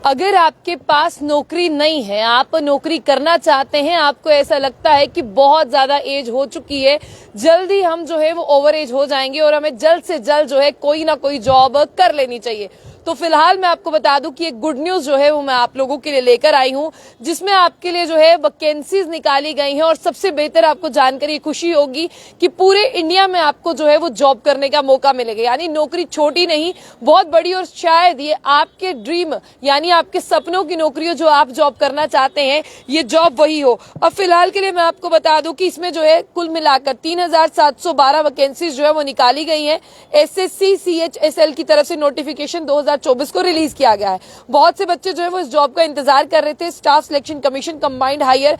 अगर आपके पास नौकरी नहीं है, आप नौकरी करना चाहते हैं, आपको ऐसा लगता है कि बहुत ज्यादा एज हो चुकी है, जल्दी हम जो है वो ओवर एज हो जाएंगे और हमें जल्द से जल्द जो है कोई ना कोई जॉब कर लेनी चाहिए, तो फिलहाल मैं आपको बता दूं कि एक गुड न्यूज जो है वो मैं आप लोगों के लिए लेकर आई हूं, जिसमें आपके लिए जो है वैकेंसीज निकाली गई हैं और सबसे बेहतर आपको जानकर खुशी होगी कि पूरे इंडिया में आपको जो है वो जॉब करने का मौका मिलेगा। यानी नौकरी छोटी नहीं, बहुत बड़ी, और शायद ये आपके ड्रीम यानी आपके सपनों की नौकरी हो, जो आप जॉब करना चाहते हैं, ये जॉब वही हो। अब फिलहाल के लिए मैं आपको बता दूं कि इसमें जो है कुल मिलाकर 3712 वैकेंसीज जो है वो निकाली गई है। SSC CHSL की तरफ से नोटिफिकेशन 2024 को रिलीज किया गया है। बहुत से बच्चे जो है वो इस जॉब का इंतजार कर रहे थे। Staff selection commission combined higher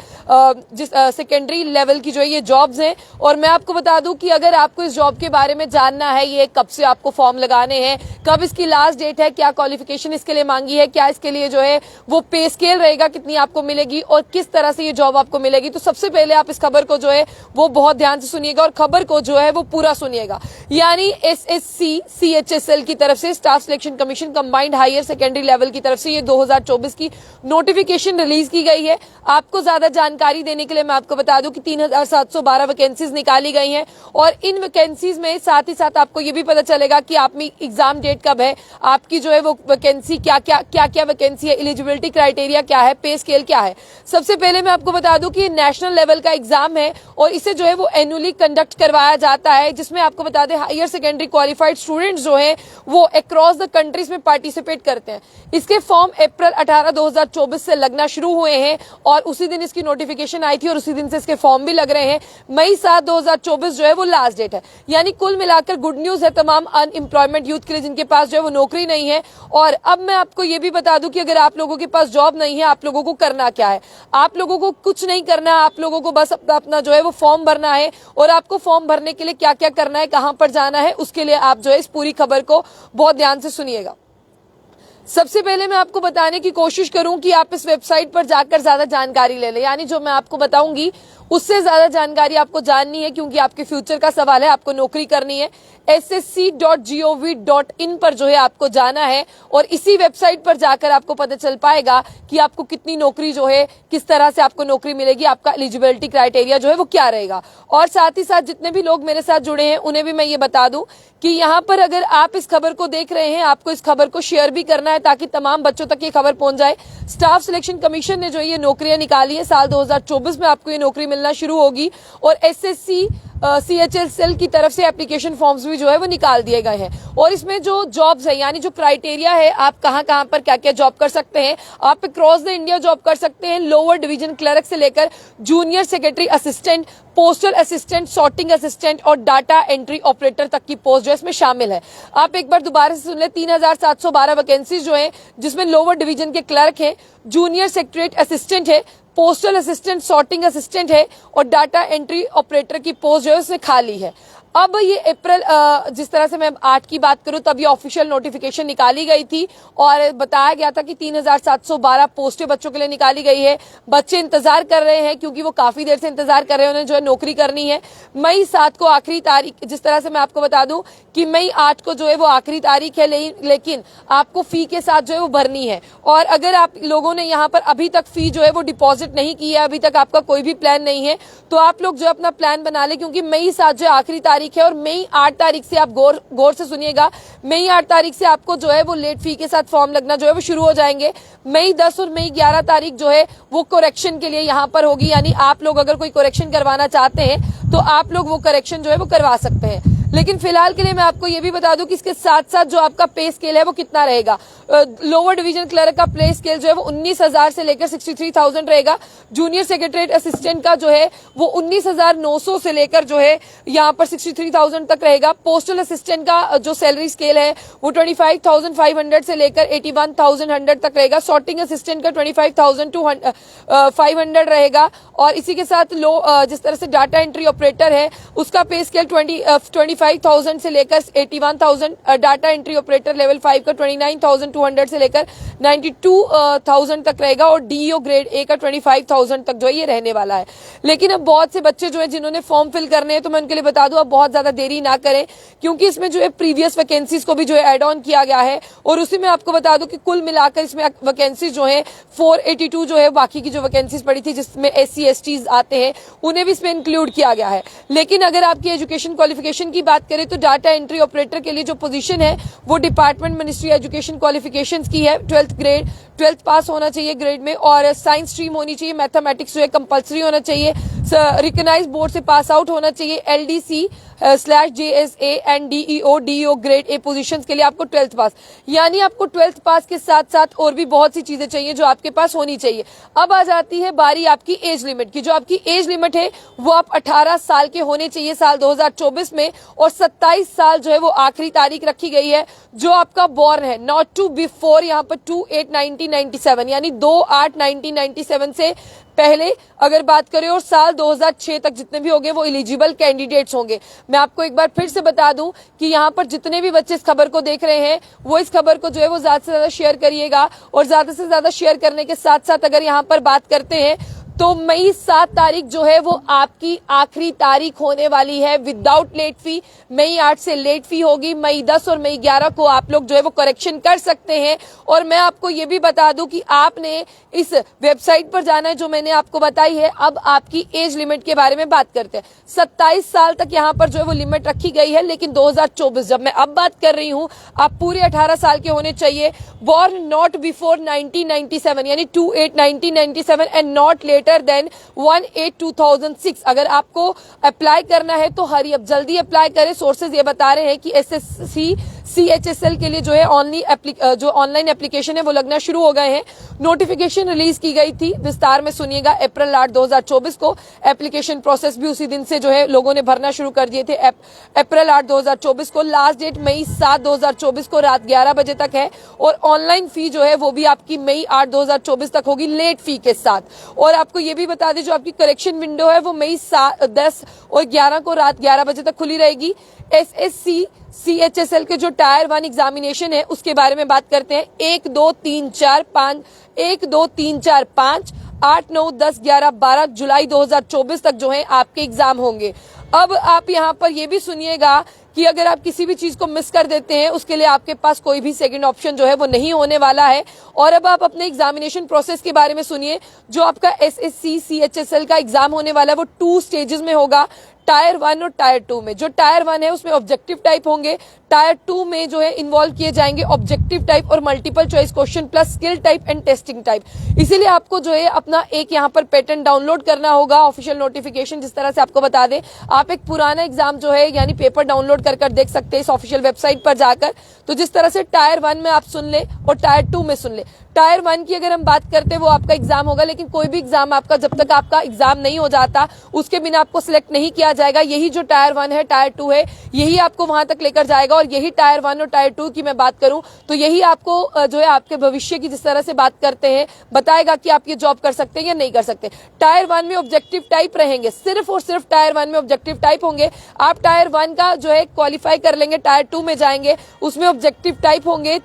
secondary level की जो है ये जॉब्स हैं, और मैं आपको बता दूं कि अगर आपको इस जॉब के बारे में जानना है, ये कब से आपको फॉर्म लगाने हैं, कब इसकी लास्ट डेट है, क्या क्वालिफिकेशन इसके लिए मांगी है, क्या इसके लिए जो है वो पे स्केल रहेगा, कितनी आपको मिलेगी और किस तरह से ये जॉब आपको मिलेगी, तो सबसे पहले आप इस खबर को जो है वो बहुत ध्यान से सुनिएगा और खबर को जो है वो पूरा सुनिएगा। यानी SSC CHSL की तरफ से staff selection commission combined higher secondary level की तरफ से ये 2024 की नोटिफिकेशन रिलीज की गई है। आपको ज्यादा जानकारी देने के लिए मैं आपको बता दूं कि 3712 वैकेंसीज निकाली गई हैं, और इन वैकेंसीज में साथ ही साथ आपको ये भी पता चलेगा कि आप में एग्जाम डेट कब है, आपकी जो है वो वैकेंसी क्या वैकेंसी है, एलिजिबिलिटी क्राइटेरिया क्या है, पे स्केल क्या है। सबसे पहले मैं आपको बता दूं कि नेशनल लेवल का एग्जाम है और इसे जो है वो एनुअली कंडक्ट करवाया जाता है, जिसमें आपको बता दें हायर सेकेंडरी क्वालिफाइड स्टूडेंट्स जो है वो अक्रॉस द कंट्रीज में पार्टिसिपेट करते हैं। इसके फॉर्म अप्रैल 18 2024 से लगना शुरू हुए हैं और उसी दिन इसकी नोटिफिकेशन आई थी और उसी दिन से इसके फॉर्म भी लग रहे हैं। मई 7 2024 जो है वो लास्ट डेट है। यानी कुल मिलाकर गुड न्यूज है तमाम अनएम्प्लॉयमेंट यूथ के लिए जिनके पास जो है वो नौकरी नहीं है। और अब मैं आपको ये भी बता दूं कि अगर आप लोगों के पास जॉब नहीं है, आप लोगों को करना क्या है। आप लोगों को कुछ नहीं करना है, आप लोगों को बस अपना जो है वो फॉर्म भरना है, और आपको फॉर्म भरने के लिए क्या क्या करना है, कहां पर जाना है, उसके लिए आप जो है इस पूरी खबर को बहुत ध्यान से सुनिएगा। सबसे पहले मैं आपको बताने की कोशिश करूं कि आप इस वेबसाइट पर जाकर ज्यादा जानकारी ले लें। यानी जो मैं आपको बताऊंगी उससे ज्यादा जानकारी आपको जाननी है, क्योंकि आपके फ्यूचर का सवाल है, आपको नौकरी करनी है। ssc.gov.in पर जो है आपको जाना है और इसी वेबसाइट पर जाकर आपको पता चल पाएगा कि आपको कितनी नौकरी जो है, किस तरह से आपको नौकरी मिलेगी, आपका एलिजिबिलिटी क्राइटेरिया जो है वो क्या रहेगा। और साथ ही साथ जितने भी लोग मेरे साथ जुड़े हैं उन्हें भी मैं ये बता दूं कि यहाँ पर अगर आप इस खबर को देख रहे हैं, आपको इस खबर को शेयर भी करना है ताकि तमाम बच्चों तक ये खबर पहुंच जाए। स्टाफ सिलेक्शन कमीशन ने जो ये नौकरियां निकाली है, साल 2024 में आपको ये नौकरी मिलना शुरू होगी, और SSC CHSL की तरफ से एप्लीकेशन फॉर्म्स भी जो है वो निकाल दिए गए हैं। और इसमें जो जॉब्स है, यानी जो क्राइटेरिया है, आप कहां कहां पर क्या क्या जॉब कर सकते हैं। आप क्रॉस द इंडिया जॉब कर सकते हैं, लोअर डिवीजन क्लर्क से लेकर junior secretary assistant, postal assistant, sorting assistant और डाटा एंट्री ऑपरेटर तक की पोस्ट जो है इसमें शामिल है। आप एक बार दोबारा से सुन ले, 3712 वैकेंसीज जो है, जिसमें लोअर डिवीजन के क्लर्क है, जूनियर सेक्रेटरी असिस्टेंट है, पोस्टल असिस्टेंट, सॉर्टिंग असिस्टेंट है और डाटा एंट्री ऑपरेटर की पोस्ट जो है उसमें खाली है। अब ये अप्रैल जिस तरह से मैं 8 की बात करूं, तब ये ऑफिशियल नोटिफिकेशन निकाली गई थी और बताया गया था कि 3712 पोस्टें बच्चों के लिए निकाली गई है। बच्चे इंतजार कर रहे हैं क्योंकि वो काफी देर से इंतजार कर रहे हैं, उन्हें जो है नौकरी करनी है। मई 7 को आखिरी तारीख, जिस तरह से मैं आपको बता दूं कि मई 8 को जो है वो आखिरी तारीख है, लेकिन आपको फी के साथ जो है वो भरनी है। और अगर आप लोगों ने यहाँ पर अभी तक फी जो है वो डिपॉजिट नहीं की है, अभी तक आपका कोई भी प्लान नहीं है, तो आप लोग जो अपना प्लान बना ले, क्योंकि मई 7 जो आखिरी तारीख है और मई 8 तारीख से आप गौर से सुनिएगा, मई 8 तारीख से आपको जो है वो लेट फी के साथ फॉर्म लगना जो है वो शुरू हो जाएंगे। मई 10 और मई 11 तारीख जो है वो करेक्शन के लिए यहाँ पर होगी। यानी आप लोग अगर कोई करेक्शन करवाना चाहते हैं तो आप लोग वो करेक्शन जो है वो करवा सकते हैं। लेकिन फिलहाल के लिए मैं आपको ये भी बता दूं कि इसके साथ साथ जो आपका पे स्केल है वो कितना रहेगा। लोअर डिवीजन क्लर्क का पे स्केल जो है वो 19,000 से लेकर 63,000 रहेगा। जूनियर सेक्रेटरीट असिस्टेंट का जो है वो 19,900 से लेकर जो है यहाँ पर 63,000 तक रहेगा। पोस्टल असिस्टेंट का जो सैलरी स्केल है वो 25,500 से लेकर 81,100 तक रहेगा। सॉर्टिंग असिस्टेंट का 25,500 रहेगा। और इसी के साथ जिस तरह से डाटा एंट्री ऑपरेटर है उसका पे स्केल 25,000 25,000 से लेकर 81,000, डाटा एंट्री ऑपरेटर लेवल 5 का 29,200 से लेकर 92,000 तक रहेगा और डीईओ ग्रेड ए का 25,000 तक जो है ये रहने वाला है। लेकिन अब बहुत से बच्चे जो है जिन्होंने फॉर्म फिल करने हैं, तो मैं उनके लिए बता दूं अब बहुत ज्यादा देरी ना करें, क्योंकि इसमें जो है प्रीवियस वैकेंसीज को भी जो है ऐड ऑन किया गया है। और उसी में आपको बता दूं कि कुल मिलाकर इसमें वैकेंसीज जो है 482 जो है बाकी की जो वैकेंसीज पड़ी थी जिसमें SC STs आते हैं उन्हें भी इसमें इंक्लूड किया गया है। लेकिन अगर आपकी एजुकेशन क्वालिफिकेशन की बात करें तो डाटा एंट्री ऑपरेटर के लिए जो पोजीशन है वो डिपार्टमेंट मिनिस्ट्री एजुकेशन क्वालिफिकेशंस की है। 12th ग्रेड, 12th पास होना चाहिए ग्रेड में, और साइंस स्ट्रीम होनी चाहिए, मैथमेटिक्स जो है कंपलसरी होना चाहिए, रिकॉग्नाइज्ड बोर्ड से पास आउट होना चाहिए। LDC/JSA and DEO grade A positions के लिए आपको 12th पास, यानी आपको 12th पास के साथ साथ और भी बहुत सी चीजें चाहिए जो आपके पास होनी चाहिए। अब आ जाती है बारी आपकी एज लिमिट की। जो आपकी एज लिमिट है वो आप 18 साल के होने चाहिए साल 2024 में, और 27 साल जो है वो आखिरी तारीख रखी गई है जो आपका बॉर्न है, नॉट टू बिफोर, यहाँ पर 2/8/1997 यानी 2/8/1997 से पहले अगर बात करें, और साल 2006 तक जितने भी होंगे वो एलिजिबल कैंडिडेट्स होंगे। मैं आपको एक बार फिर से बता दूं कि यहाँ पर जितने भी बच्चे इस खबर को देख रहे हैं वो इस खबर को जो है वो ज्यादा से ज्यादा शेयर करिएगा, और ज्यादा से ज्यादा शेयर करने के साथ साथ अगर यहाँ पर बात करते हैं तो मई 7 तारीख जो है वो आपकी आखिरी तारीख होने वाली है विदाउट लेट फी। मई 8 से लेट फी होगी, मई 10 और मई 11 को आप लोग जो है वो करेक्शन कर सकते हैं। और मैं आपको ये भी बता दूं कि आपने इस वेबसाइट पर जाना है जो मैंने आपको बताई है। अब आपकी एज लिमिट के बारे में बात करते हैं। 27 साल तक यहाँ पर जो है वो लिमिट रखी गई है, लेकिन 2024 जब मैं अब बात कर रही हूँ आप पूरे 18 साल के होने चाहिए, बॉर्न नॉट बिफोर 1997 यानी 2/8/1997 एंड नॉट लेटर देन 1/8/2006। अगर आपको अप्लाई करना है तो हरी अब जल्दी अप्लाई करें। सोर्सेज ये बता रहे हैं कि SSC CHSL के लिए जो है ऑनलाइन एप्लीकेशन है वो लगना शुरू हो गए हैं। नोटिफिकेशन रिलीज की गई थी, विस्तार में सुनिएगा, अप्रैल 8 2024 को। एप्लीकेशन प्रोसेस भी उसी दिन से जो है लोगों ने भरना शुरू कर दिए थे, अप्रैल 8 2024 को। लास्ट डेट मई 7 2024 को रात 11 बजे तक है, और ऑनलाइन फी जो है वो भी आपकी मई 8 2024 तक होगी लेट फी के साथ। और आपको ये भी बता दें जो आपकी करेक्शन विंडो है वो मई 10 और 11 को रात 11 बजे तक खुली रहेगी। SSC CHSL के जो टायर 1 एग्जामिनेशन है उसके बारे में बात करते हैं। 1 2 3 4 5 1 2 3 4 5 8 9 10 11 12 जुलाई 2024 तक जो है आपके एग्जाम होंगे। अब आप यहाँ पर ये भी सुनिएगा कि अगर आप किसी भी चीज को मिस कर देते हैं उसके लिए आपके पास कोई भी सेकंड ऑप्शन जो है वो नहीं होने वाला है। और अब आप अपने एग्जामिनेशन प्रोसेस के बारे में सुनिए। जो आपका SSC CHSL का एग्जाम होने वाला है वो 2 स्टेजेस में होगा, टायर 1 और टायर 2 में। जो टायर 1 है उसमें ऑब्जेक्टिव टाइप होंगे, टायर 2 में जो है इन्वॉल्व किए जाएंगे ऑब्जेक्टिव टाइप और multiple choice question plus skill type and testing type. इसीलिए आपको जो है अपना एक यहाँ पर पैटर्न डाउनलोड करना होगा। ऑफिशियल नोटिफिकेशन जिस तरह से आपको बता दें, आप एक पुराना एग्जाम जो है यानी पेपर डाउनलोड कर देख सकते हैं इस ऑफिशियल वेबसाइट पर जाकर। तो जिस तरह से टायर 1 में आप सुन ले और टायर 2 में सुन ले। टायर 1 की अगर हम बात करते हैं वो आपका एग्जाम होगा, लेकिन कोई भी एग्जाम आपका जब तक आपका एग्जाम नहीं हो जाता उसके बिना आपको सिलेक्ट नहीं किया जाएगा। यही जो टायर 1 है टायर 2 है यही आपको वहां तक लेकर जाएगा। और यही टायर 1 और टायर 2 की मैं बात करूं तो यही आपको जो है आपके भविष्य की जिस तरह से बात करते हैं बताएगा कि आप ये जॉब कर सकते हैं या नहीं कर सकते। टायर 1 में ऑब्जेक्टिव टाइप रहेंगे, सिर्फ और सिर्फ टायर 1 में ऑब्जेक्टिव टाइप होंगे। आप टायर 1 का जो है क्वालिफाई कर लेंगे, टायर 2 में जाएंगे, उसमें ऑब्जेक्टिव टाइप होंगे,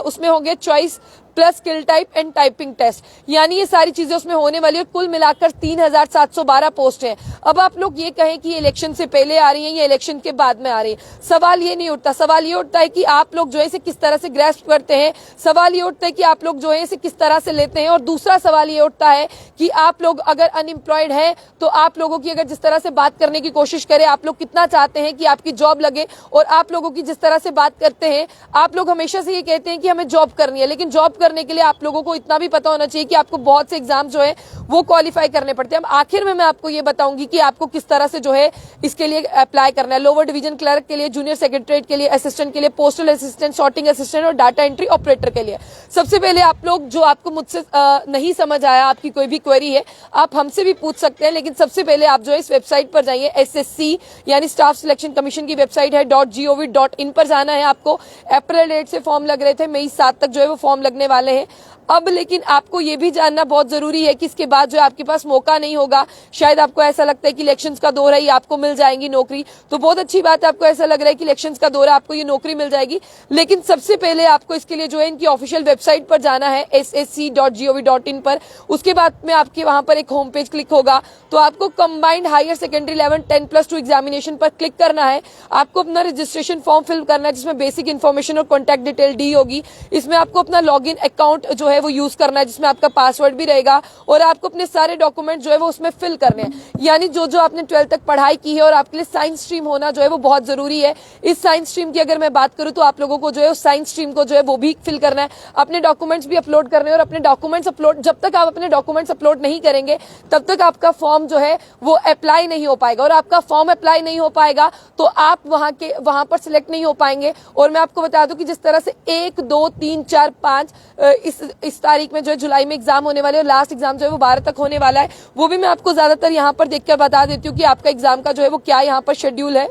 उसमें होंगे choice plus skill type and typing test, यानी ये सारी चीजें उसमें होने वाली है। कुल मिलाकर 3712 पोस्ट हैं। अब आप लोग ये कहें कि ये इलेक्शन से पहले आ रही है या इलेक्शन के बाद में आ रही है, सवाल ये नहीं उठता। सवाल ये उठता है कि आप लोग जो है इसे किस तरह से ग्रैस्प करते हैं, सवाल ये उठता है कि आप लोग जो है इसे किस तरह से लेते हैं। और दूसरा सवाल ये उठता है कि आप लोग अगर अनएम्प्लॉयड है तो आप लोगों की अगर जिस तरह से बात करने की कोशिश करें, आप लोग कितना चाहते हैं कि आपकी जॉब लगे, और आप लोगों की जिस तरह से बात करते हैं, आप लोग हमेशा से ये कहते हैं कि हमें जॉब करनी है, लेकिन जॉब करने के लिए आप लोगों को इतना भी पता होना चाहिए कि आपको बहुत से एग्जाम जो है वो क्वालिफाई करने पड़ते हैं। अब आखिर में मैं आपको ये बताऊंगी कि आपको किस तरह से जो है इसके लिए अप्लाई करना है। लोअर डिवीजन क्लर्क के लिए, जूनियर सेक्रेटरीट के लिए, असिस्टेंट के लिए, पोस्टल असिस्टेंट, सॉर्टिंग असिस्टेंट और डाटा एंट्री ऑपरेटर के लिए। सबसे पहले आप लोग जो आपको मुझसे नहीं समझ आया, आपकी कोई भी क्वेरी है, आप हमसे भी पूछ सकते हैं, लेकिन सबसे पहले आप जो है इस वेबसाइट पर जाइए। SSC यानी स्टाफ सिलेक्शन कमीशन की वेबसाइट है .gov.in पर जाना है आपको। अप्रैल 8 से फॉर्म लग रहे थे, मई 7 तक जो है वो फॉर्म लगने वाले हैं। अब लेकिन आपको ये भी जानना बहुत जरूरी है कि इसके बाद जो आपके पास मौका नहीं होगा। शायद आपको ऐसा लगता है कि इलेक्शंस का दौर है, ये आपको मिल जाएंगी नौकरी, तो बहुत अच्छी बात है। आपको ऐसा लग रहा है कि इलेक्शंस का दौर है, आपको ये नौकरी मिल जाएगी, लेकिन सबसे पहले आपको इसके लिए जो है इनकी ऑफिशियल वेबसाइट पर जाना है ssc.gov.in पर। उसके बाद में आपके वहां पर एक होम पेज क्लिक होगा, तो आपको combined higher secondary level 10+2 examination पर क्लिक करना है। आपको अपना रजिस्ट्रेशन फॉर्म फिल करना है, जिसमें बेसिक इन्फॉर्मेशन और कॉन्टैक्ट डिटेल डी होगी। इसमें आपको अपना लॉगिन अकाउंट जो है वो यूज करना है, जिसमें आपका पासवर्ड भी रहेगा, और आपको अपने सारे डॉक्यूमेंट जो है वो उसमें फिल करने हैं। यानी जो जो आपने 12th तक पढ़ाई की है, और आपके लिए साइंस स्ट्रीम होना जो है वो बहुत जरूरी है। इस साइंस स्ट्रीम की अगर मैं बात करूं तो आप लोगों को जो है उस साइंस स्ट्रीम को जो है वो भी फिल करना है, अपने डॉक्यूमेंट्स भी अपलोड करने हैं। और अपने डॉक्यूमेंट्स अपलोड, जब तक आप अपने डॉक्यूमेंट्स अपलोड नहीं करेंगे तब तक आपका फॉर्म जो है वो अप्लाई नहीं हो पाएगा, और आपका फॉर्म अप्लाई नहीं हो पाएगा तो आप वहां पर सिलेक्ट नहीं हो पाएंगे। और मैं आपको बता दूं कि जिस तरह से 1, 2, 3, 4, 5 इस तारीख में जो है जुलाई में एग्जाम होने वाले, और लास्ट एग्जाम जो है वो 12 तक होने वाला है, वो भी मैं आपको ज्यादातर यहाँ पर देखकर बता देती हूँ कि आपका एग्जाम का जो है वो क्या यहाँ पर शेड्यूल है।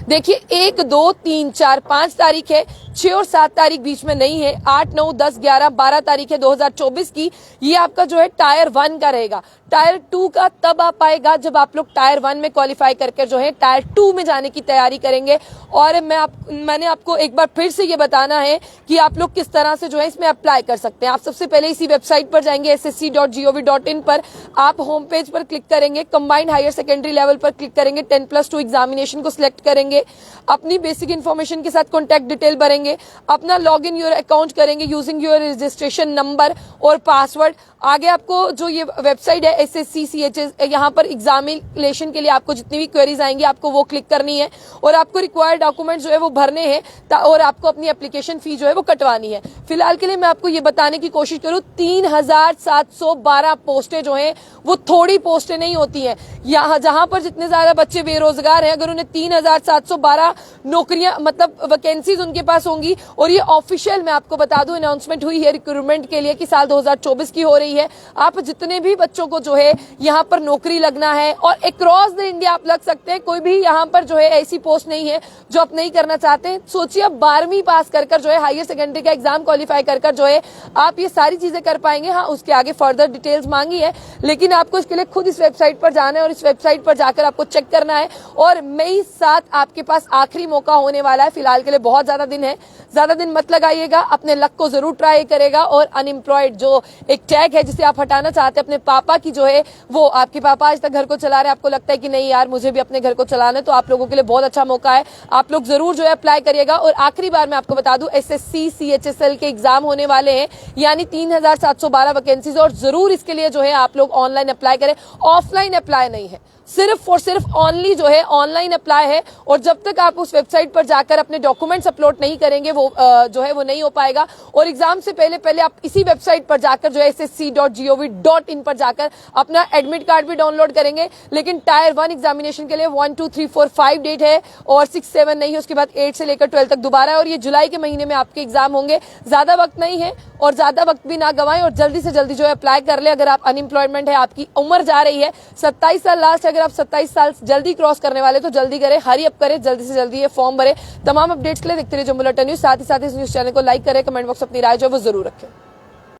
देखिए 1, 2, 3, 4, 5 तारीख है, 6 और 7 तारीख बीच में नहीं है, 8, 9, 10, 11, 12 तारीख है 2024 की। ये आपका जो है टायर 1 का रहेगा। टायर 2 का तब आ पाएगा जब आप लोग टायर 1 में क्वालिफाई करके जो है टायर 2 में जाने की तैयारी करेंगे। और मैंने आपको एक बार फिर से ये बताना है कि आप लोग किस तरह से जो है इसमें अप्लाई कर सकते हैं। आप सबसे पहले इसी वेबसाइट पर जाएंगे ssc.gov.in पर, आप होम पेज पर क्लिक करेंगे, कंबाइंड हायर सेकेंडरी लेवल पर क्लिक करेंगे, 10+2 एग्जामिनेशन को सिलेक्ट करेंगे, अपनी बेसिक इन्फॉर्मेशन के साथ कॉन्टैक्ट डिटेल भरेंगे, अपना लॉग इन योर अकाउंट करेंगे यूजिंग योर रजिस्ट्रेशन नंबर और पासवर्ड। आगे आपको जो ये वेबसाइट है SSC-CHS, यहाँ पर एग्जामिनेशन के लिए आपको जितनी भी क्वेरीज आएंगी आपको वो क्लिक करनी है, और आपको रिक्वायर्ड डॉक्यूमेंट जो है वो भरने हैं, और आपको अपनी एप्लीकेशन फी जो है वो कटवानी है। फिलहाल के लिए मैं आपको ये बताने की कोशिश करूँ, 3712 पोस्टें जो हैं वो थोड़ी पोस्टें नहीं होती हैं। यहाँ जहां पर जितने ज्यादा बच्चे बेरोजगार हैं, अगर उन्हें 3712 नौकरियां मतलब वैकेंसीज उनके पास होंगी, और ये ऑफिशियल मैं आपको बता दूं अनाउंसमेंट हुई है रिक्रूटमेंट के लिए कि साल 2024 की हो रही है। आप जितने भी बच्चों को जो है यहाँ पर नौकरी लगना है, और अक्रॉस द इंडिया आप लग सकते हैं, कोई भी यहाँ पर जो है ऐसी पोस्ट नहीं है जो आप नहीं करना चाहते हैं। सोचिए आप 12वीं पास कर जो है हायर सेकेंडरी का एग्जाम क्वालिफाई कर जो है आप ये सारी चीजें कर पाएंगे। हाँ, उसके आगे फर्दर डिटेल्स मांगी है, लेकिन आपको इसके लिए खुद इस वेबसाइट पर जाना है, और इस वेबसाइट पर जाकर आपको चेक करना है। और मई 7 आपके पास आखिरी मौका होने वाला है। फिलहाल के लिए बहुत ज्यादा दिन है, ज्यादा दिन मत लगाइएगा, अपने लक को जरूर ट्राई करेगा। और अनएम्प्लॉयड जो एक टैग है जिसे आप हटाना चाहते हैं अपने पापा की, जो है वो आपके पापा आज तक घर को चला रहे हैं, आपको लगता है कि नहीं यार मुझे भी अपने घर को चलाना है, तो आप लोगों के लिए बहुत अच्छा मौका है, आप लोग जरूर जो है अप्लाई करिएगा। और आखिरी बार मैं आपको बता दूं SSC CHSL के एग्जाम होने वाले हैं, यानी 3712 वैकेंसीज, और जरूर इसके लिए जो है आप लोग ऑनलाइन अप्लाई करें, ऑफलाइन अप्लाई नहीं है, सिर्फ और सिर्फ ओनली जो है ऑनलाइन अप्लाई है। और जब तक आप उस वेबसाइट पर जाकर अपने डॉक्यूमेंट्स अपलोड नहीं करेंगे वो जो है वो नहीं हो पाएगा। और एग्जाम से पहले आप इसी वेबसाइट पर जाकर जो है ssc.gov.in पर जाकर अपना एडमिट कार्ड भी डाउनलोड करेंगे। लेकिन टायर 1 एग्जामिनेशन के लिए 1, 2, 3, 4, 5 डेट है, और 6, 7 नहीं है, उसके बाद 8 से लेकर 12 तक दोबारा है, और ये जुलाई के महीने में आपके एग्जाम होंगे। ज्यादा वक्त नहीं है, और ज्यादा वक्त भी ना गवाएं, और जल्दी से जल्दी जो है अप्लाई कर ले। अगर आप अनएम्प्लॉयमेंट है, आपकी उम्र जा रही है 27 साल लास्ट, अगर आप 27 साल जल्दी क्रॉस करने वाले तो जल्दी करें, हरी अप करें, जल्दी से जल्दी ये फॉर्म भरे। तमाम अपडेट्स के लिए देखते रहिए जो बुलेटिन न्यूज, साथ ही इस न्यूज चैनल को लाइक करें, कमेंट बॉक्स अपनी राय जो है वो जरूर रखें।